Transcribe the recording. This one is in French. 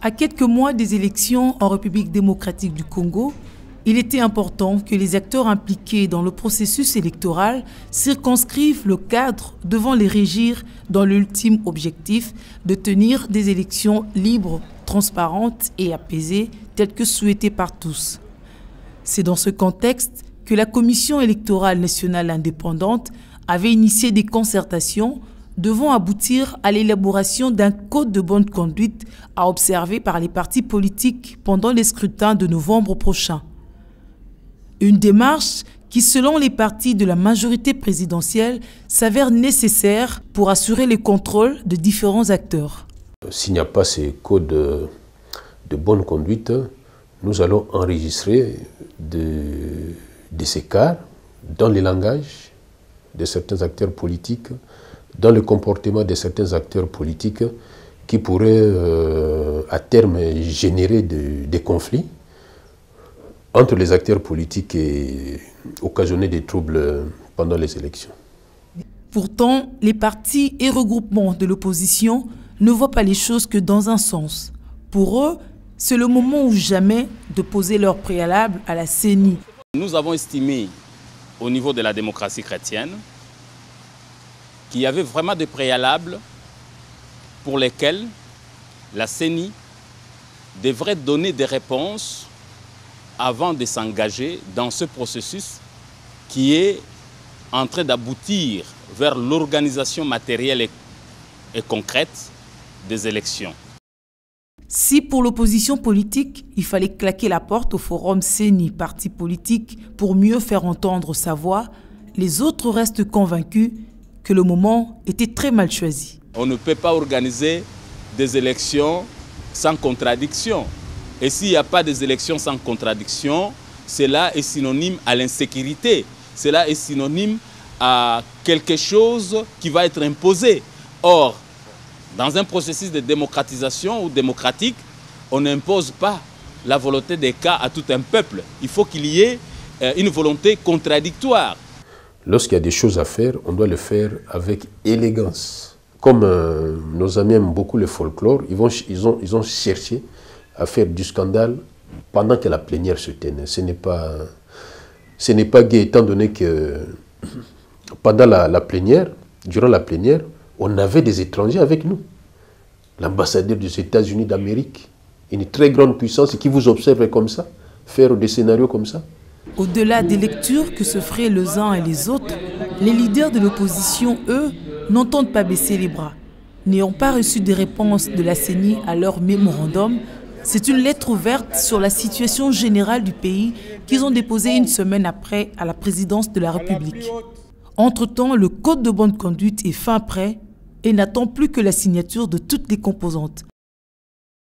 À quelques mois des élections en République démocratique du Congo, il était important que les acteurs impliqués dans le processus électoral circonscrivent le cadre devant les régir dans l'ultime objectif de tenir des élections libres, transparentes et apaisées telles que souhaitées par tous. C'est dans ce contexte que la Commission électorale nationale indépendante avait initié des concertations devant aboutir à l'élaboration d'un code de bonne conduite à observer par les partis politiques pendant les scrutins de novembre prochain. Une démarche qui, selon les partis de la majorité présidentielle, s'avère nécessaire pour assurer le contrôle de différents acteurs. S'il n'y a pas ces codes de bonne conduite, nous allons enregistrer des écarts dans les langages de certains acteurs politiques, dans le comportement de certains acteurs politiques qui pourraient à terme générer des conflits entre les acteurs politiques et occasionner des troubles pendant les élections. Pourtant, les partis et regroupements de l'opposition ne voient pas les choses que dans un sens. Pour eux, c'est le moment ou jamais de poser leur préalable à la CENI. Nous avons estimé, au niveau de la démocratie chrétienne, qu'il y avait vraiment des préalables pour lesquels la CENI devrait donner des réponses avant de s'engager dans ce processus qui est en train d'aboutir vers l'organisation matérielle et concrète des élections. Si pour l'opposition politique, il fallait claquer la porte au forum CENI, parti politique, pour mieux faire entendre sa voix, les autres restent convaincus que le moment était très mal choisi. On ne peut pas organiser des élections sans contradiction. Et s'il n'y a pas des élections sans contradiction, cela est synonyme à l'insécurité. Cela est synonyme à quelque chose qui va être imposé. Or, dans un processus de démocratisation ou démocratique, on n'impose pas la volonté des cas à tout un peuple. Il faut qu'il y ait une volonté contradictoire. Lorsqu'il y a des choses à faire, on doit le faire avec élégance. Comme nos amis aiment beaucoup le folklore, ils ont cherché à faire du scandale pendant que la plénière se tenait. Ce n'est pas gai, étant donné que pendant la plénière, durant la plénière, on avait des étrangers avec nous. L'ambassadeur des États-Unis d'Amérique, une très grande puissance qui vous observe comme ça, faire des scénarios comme ça. Au-delà des lectures que se feraient les uns et les autres, les leaders de l'opposition, eux, n'entendent pas baisser les bras. N'ayant pas reçu des réponses de la CENI à leur mémorandum, c'est une lettre ouverte sur la situation générale du pays qu'ils ont déposée une semaine après à la présidence de la République. Entre-temps, le code de bonne conduite est fin prêt et n'attend plus que la signature de toutes les composantes.